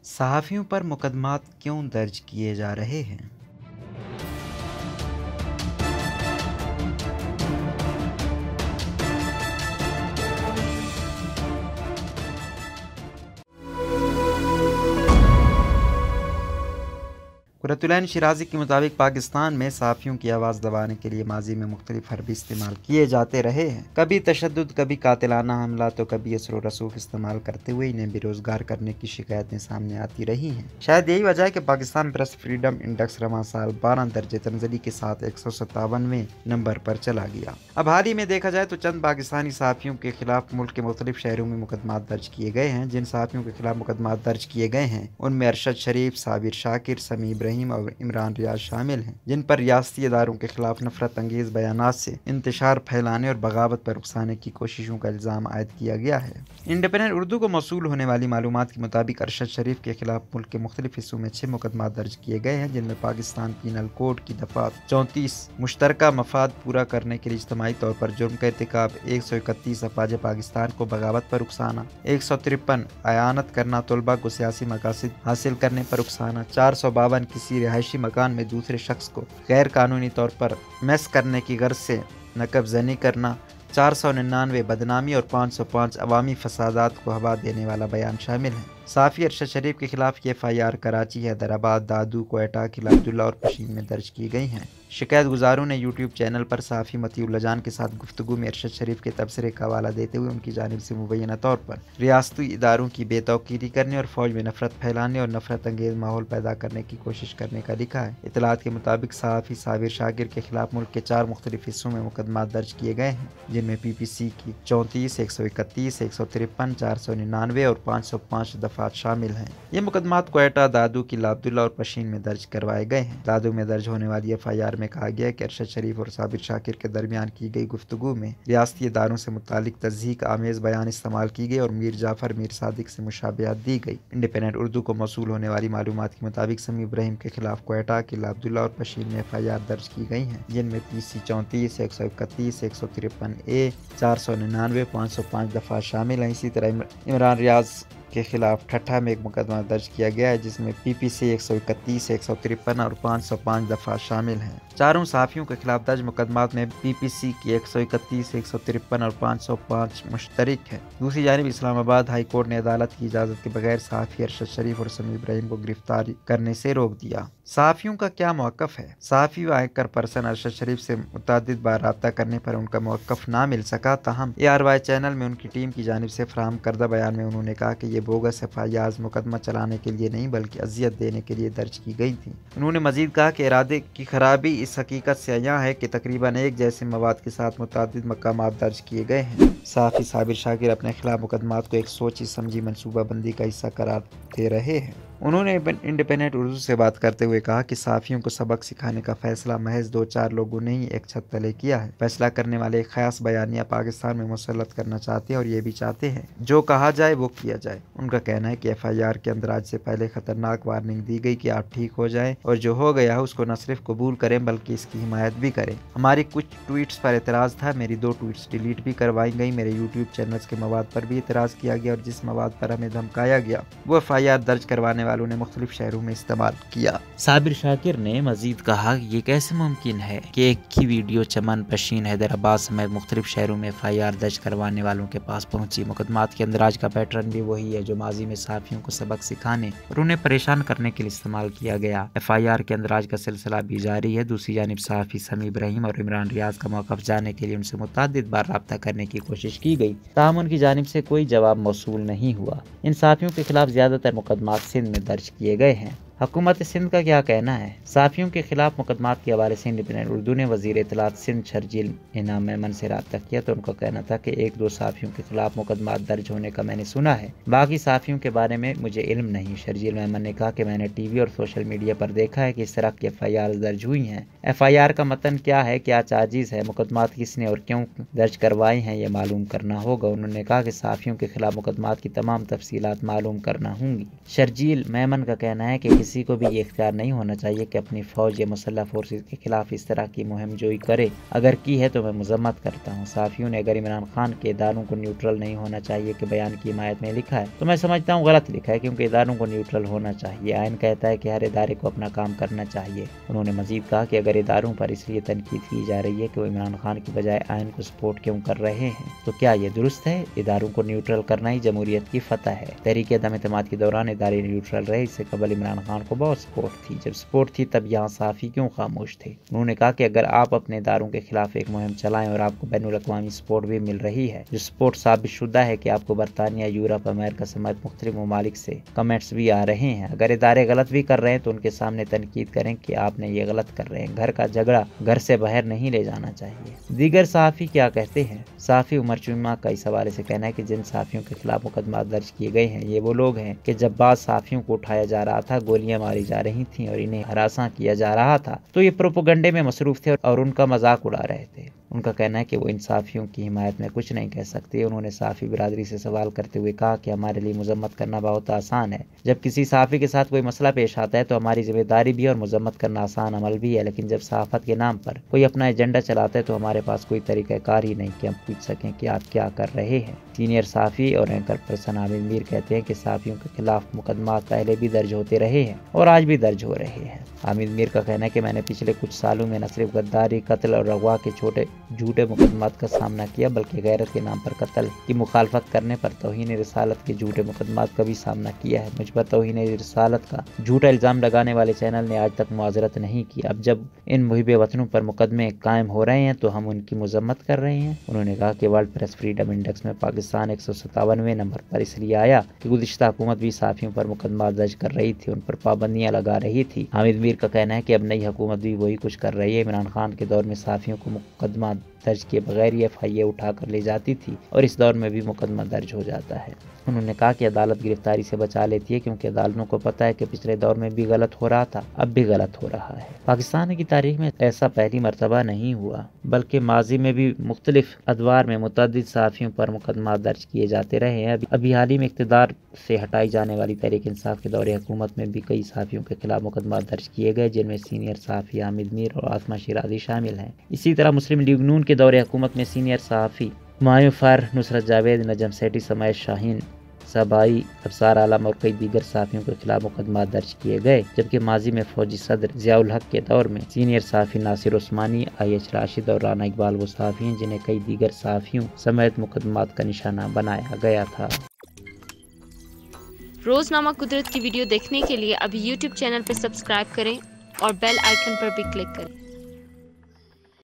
सहाफ़ियों पर मुकदमात क्यों दर्ज किए जा रहे हैं? कुरतुलैन शिराज़ी के मुताबिक पाकिस्तान में सहाफ़ियों की आवाज़ दबाने के लिए माजी में मुख्तलिफ हरबी इस्तेमाल किए जाते रहे हैं। कभी तशद्दुद, कभी कातिलाना हमला तो कभी असर व रसूख इस्तेमाल करते हुए इन्हें बेरोज़गार करने की शिकायतें सामने आती रही हैं। शायद यही वजह है कि पाकिस्तान प्रेस फ्रीडम इंडेक्स रवां साल 12 दर्जे तंज़ली के साथ 157वें नंबर पर चला गया। अब हाल ही में देखा जाए तो चंद पाकिस्तानी सहाफ़ियों के खिलाफ मुल्क के मुख्तलिफ शहरों में मुकदमात दर्ज किए गए हैं। जिन सहाफ़ियों के खिलाफ मुकदमात दर्ज किए गए हैं उनमें अरशद शरीफ, साबिर शाकिर, समी इब्राहिम और इमरान रियाज शामिल हैं, जिन पर रियासती इदारों के खिलाफ नफरत अंगेज बयानात से इंतशार फैलाने और बगावत पर उकसाने की कोशिशों का इल्ज़ाम आयद किया गया है। इंडिपेंडेंट उर्दू को मौसूल होने वाली मालूमात के मुताबिक अरशद शरीफ के खिलाफ मुल्क के मुख्तलिफ हिस्सों में 6 मुकदमात दर्ज किए गए हैं, जिनमें पाकिस्तान पीनल कोड की दफ़ा 34 मुश्तरका मफाद पूरा करने के लिए इज्तमाही तौर पर जुर्म का इर्तिकाब, 131 अफवाज पाकिस्तान को बगावत पर उकसाना, 153 अयानत करना, तलबा को सियासी मकासद हासिल करने पर उकसाना, 452 किसी रिहायशी मकान में दूसरे शख्स को गैर कानूनी तौर पर मैस करने की गर्ज से नकबजनी करना, 499 बदनामी और 505 अवामी फसादात को हवा देने वाला बयान शामिल है। सहाफ़ी अरशद शरीफ के खिलाफ ये FIR कराची, हैदराबाद, दादू, क्वेटा, किला अब्दुल्ला और पशीन में दर्ज की गई हैं। शिकायत गुजारों ने यूट्यूब चैनल पर सहाफ़ी मतीउल्लाह जान के साथ गुफ्तगू में अरशद शरीफ के तबसरे का हवाला देते हुए उनकी जानिब से मुबैना तौर पर रियासती इदारों की बेतौकीरी करने और फ़ौज में नफरत फैलाने और नफरत अंगेज माहौल पैदा करने की कोशिश करने का लिखा है। इतलात के मुताबिक सहाफ़ी साबिर शाकिर के खिलाफ मुल्क के 4 मुख्तलिफ हिस्सों में मुकदमात दर्ज किए गए हैं, जिनमें PPC की 34, 131, 153, 499 और 505 दफ़ात शामिल हैं। ये मुकदमात क्वेटा, दादू, किला अब्दुल्ला और पशीन में दर्ज करवाए गए हैं। दादू में दर्ज होने वाली FIR में कहा गया है कि अरशद शरीफ और साबिर शाकिर के दरमियान की गई गुफ्तगू में रियासती इदारों से मुतालिक तज़हीक आमेज़ बयान इस्तेमाल की गई और मीर जाफ़र, मीर सादिक से मुशाबिहत दी गई। इंडिपेंडेंट उर्दू को मौसूल होने वाली मालूमात के मुताबिक समी इब्राहिम के खिलाफ क्वेटा, किला अब्दुल्ला और पशीन में FIR दर्ज की गई हैं, जिनमें PC 34, 131, 153A, 499, 505 दफ़ा शामिल हैं। इसी तरह इमरान रियाज के खिलाफ ठट्ठा में एक मुकदमा दर्ज किया गया है, जिसमें PPC 131, 153 और 505 दफ़ा शामिल हैं। चारों सहाफ़ियों के खिलाफ दर्ज मुकदमात में PPC की 131, 153 और 505 मुश्तरक है। दूसरी जानिब इस्लामाबाद हाई कोर्ट ने अदालत की इजाज़त के बगैर सहाफ़ी अरशद शरीफ और समी इब्राहिम को गिरफ्तार करने से रोक दिया। सहाफ़ियों का क्या मौक़िफ़ है? सहाफ़ी व एंकर पर्सन अरशद शरीफ से मुतअद्दिद बार राब्ता करने पर उनका मौक़िफ़ ना मिल सका। ताहम ARY चैनल में उनकी टीम की जानिब से फराहम करदा बयान में उन्होंने कहा कि ये बोगस FIRs मुकदमा चलाने के लिए नहीं बल्कि अजियत देने के लिए दर्ज की गई थी। उन्होंने मजीद कहा कि इरादे की खराबी इस हकीकत से अयां है कि तकरीबन एक जैसे मवाद के साथ मुतअद्दिद मकामात दर्ज किए गए हैं। सहाफ़ी साबिर शाकिर अपने खिलाफ मुकदमात को एक सोची समझी मनसूबाबंदी का हिस्सा करार दे रहे हैं। उन्होंने इंडिपेंडेंट उर्दू से बात करते हुए कहा कि सहाफ़ियों को सबक सिखाने का फैसला महज 2-4 लोगों ने ही एक छत तले किया है। फैसला करने वाले एक ख़ास बयानिया पाकिस्तान में मुसल्लत करना चाहते हैं और ये भी चाहते हैं जो कहा जाए वो किया जाए। उनका कहना है कि FIR के अंदराज से पहले ख़तरनाक वार्निंग दी गई कि आप ठीक हो जाएं और जो हो गया है उसको न सिर्फ कबूल करें बल्कि इसकी हिमायत भी करें। हमारी कुछ ट्वीट्स पर एतराज़ था, मेरी 2 ट्वीट्स डिलीट भी करवाई गई। मेरे यूट्यूब चैनल्स के मवाद पर भी एतराज़ किया गया और जिस मवाद पर हमें धमकाया गया वो FIR दर्ज करवाने वालों ने मुख्तलिफ शहरों में इस्तेमाल किया। साबिर शाकिर ने मजीद कहा, ये कैसे मुमकिन है कि एक ही वीडियो चमन, पशीन, हैदराबाद समेत मुख्तलिफ शहरों में FIR दर्ज करवाने वालों के पास पहुंची। मुकदमात के अंदराज का पैटर्न भी वही है जो माजी में सहाफ़ियों को सबक सिखाने और उन्हें परेशान करने के लिए इस्तेमाल किया गया। FIR के अंदराज का सिलसिला भी जारी है। दूसरी जानिब सहाफ़ी समी इब्राहिम और इमरान रियाज का मौक़िफ़ जानने के लिए उनसे मुतअद्दिद बार राब्ता करने की कोशिश की गई, ताहम उनकी जानिब से कोई जवाब मौसूल नहीं हुआ। इन सहाफ़ियों के खिलाफ ज़्यादातर मुकदमात सिंध में दर्ज किए गए हैं। हुकूमत सिंध का क्या कहना है? सहाफ़ियों के खिलाफ मुकदमात के हवाले से इंडिपेंडेंट उर्दू ने वज़ीर इत्तलात सिंध शर्जील इनाम मेमन से राब्ता किया तो उनका कहना था कि 1-2 सहाफ़ियों के खिलाफ मुकदमात दर्ज होने का मैंने सुना है, बाकी सहाफ़ियों के बारे में मुझे इल्म नहीं। शर्जील मेमन ने कहा कि मैंने TV और सोशल मीडिया पर देखा है कि इस तरह की FIR दर्ज हुई हैं। FIR का मतन क्या है, क्या चार्जिज़ है, मुकदमात किसने और क्यों दर्ज करवाए हैं, ये मालूम करना होगा। उन्होंने कहा कि सहाफ़ियों के खिलाफ मुकदमात की तमाम तफसीलात मालूम करना होंगी। शर्जील मेमन का कहना है कि किसी किसी को भी ये इख्तियार नहीं होना चाहिए कि अपनी फौज या मुसल्लह फोर्सेस के खिलाफ इस तरह की मुहिम जोई करे। अगर की है तो मैं मजम्मत करता हूँ। सहाफ़ियों ने अगर इमरान खान के इदारों को न्यूट्रल नहीं होना चाहिए कि बयान की हिमायत में लिखा है तो मैं समझता हूँ गलत लिखा है, क्योंकि इदारों को न्यूट्रल होना चाहिए। आइन कहता है कि हर इदारे को अपना काम करना चाहिए। उन्होंने मजीद कहा कि अगर इदारों पर इसलिए तनकीद की जा रही है कि वो इमरान खान की बजाय आइन को सपोर्ट क्यों कर रहे हैं, तो क्या ये दुरुस्त है? इदारों को न्यूट्रल करना ही जमहूरियत की फतह है। तहरीक अदम एतमाद के दौरान इदारे न्यूट्रल रहे। इससे कबल इमरान खान को बहुत सपोर्ट थी। जब सपोर्ट थी तब यहाँ सहाफ़ी क्यों खामोश थे? उन्होंने कहा कि अगर आप अपने इदारों के खिलाफ एक मुहिम चलाएं और आपको बैनुल अक़वामी सपोर्ट भी मिल रही है, जो सपोर्ट साबित शुदा है कि आपको बरतानिया, यूरोप, अमेरिका समेत मुख्तलिफ ममालिक से कमेंट्स भी आ रहे हैं, अगर इदारे गलत भी कर रहे हैं तो उनके सामने तनकीद करें कि आपने ये गलत कर रहे हैं। घर का झगड़ा घर से बाहर नहीं ले जाना चाहिए। दीगर सहाफ़ी क्या कहते हैं? सहाफ़ी उमर चुम्मा का इस हवाले से कहना है कि जिन सहाफ़ियों के खिलाफ मुकदमा दर्ज किए गए हैं ये वो लोग हैं कि जब बाद सहाफ़ियों को उठाया जा रहा था, गोलियां मारी जा रही थीं और इन्हें हरासा किया जा रहा था, तो ये प्रोपोगंडे में मसरूफ थे और उनका मजाक उड़ा रहे थे। उनका कहना है कि वो इन सहाफ़ियों की हिमायत में कुछ नहीं कह सकते। उन्होंने सहाफ़ी बिरादरी से सवाल करते हुए कहा कि हमारे लिए मजम्मत करना बहुत आसान है। जब किसी सहाफ़ी के साथ कोई मसला पेश आता है तो हमारी जिम्मेदारी भी और मजम्मत करना आसान अमल भी है, लेकिन जब सहाफ़त के नाम पर कोई अपना एजेंडा चलाता है तो हमारे पास कोई तरीक़ाकार ही नहीं कि हम पूछ सकें कि आप क्या कर रहे हैं। सीनियर सहाफ़ी और एंकर पर्सन हामिद मीर कहते हैं कि सहाफ़ियों के खिलाफ मुकदमा पहले भी दर्ज होते रहे हैं और आज भी दर्ज हो रहे हैं। हामिद मीर का कहना है कि मैंने पिछले कुछ सालों में न सिर्फ गद्दारी, कत्ल और अगवा के छोटे झूठे मुकदमात का सामना किया, बल्कि गैरत के नाम पर कत्ल की मुखालफत करने पर तौहीन रिसालत के झूठे मुकदमात का भी सामना किया है। मुझ पर तौहीन रिसालत का झूठा इल्ज़ाम लगाने वाले चैनल ने आज तक मुआज़रत नहीं की। अब जब इन मुहिबे वतनों पर मुकदमे कायम हो रहे हैं तो हम उनकी मजम्मत कर रहे हैं। उन्होंने कहा कि वर्ल्ड प्रेस फ्रीडम इंडेक्स में पाकिस्तान 157वें नंबर पर इसलिए आया कि गुज़िश्ता हुकूमत भी सहाफ़ियों पर मुकदमा दर्ज कर रही थी, उन पर पाबंदियाँ लगा रही थी। हामिद मीर का कहना है कि अब नई हुकूमत भी वही कुछ कर रही है। इमरान खान के दौर में सहाफ़ियों को मुकदमा दर्ज किए बगैर FIA उठा कर ले जाती थी और इस दौर में भी मुकदमा दर्ज हो जाता है। उन्होंने कहा कि अदालत गिरफ्तारी से बचा लेती है क्योंकि अदालतों को पता है कि पिछले दौर में भी गलत हो रहा था, अब भी गलत हो रहा है। पाकिस्तान की तारीख में ऐसा पहली मरतबा नहीं हुआ, बल्कि माजी में भी मुख्तलिफ अदवार में मुतअद्दिद सहाफ़ियों पर मुकदमा दर्ज किए जाते रहे हैं। अभी हाल ही में इक़्तिदार से हटाई जाने वाली तहरीक इंसाफ के दौरे हुकूमत में भी कई सहाफ़ियों के खिलाफ मुकदमा दर्ज किए गए, जिनमें सीनियर सहाफ़ी हामिद मीर और आसमा शिराज़ी शामिल हैं। इसी तरह मुस्लिम लीग नून के दौरे हुकूमत में सीनियर सहाफ़ी हुमायूं फ़र, नुसरत जावेद, नजम सेठी, समाइश शाहीन, सबाई, अफसार आलम और कई दीगर सहाफ़ियों के खिलाफ मुकदमा दर्ज किए गए, जबकि माजी में फौजी सदर ज़ियाउल हक के दौर में सीनियर सहाफ़ी नासिर उस्मानी, IH राशिद और राना इकबाल वो सहाफ़ी हैं जिन्हें कई दीगर सहाफ़ियों समेत मुकदमात का निशाना बनाया गया था। रोज़नामा कुदरत की वीडियो देखने के लिए अभी YouTube चैनल पर सब्सक्राइब करें और बेल आइकन पर भी क्लिक करें।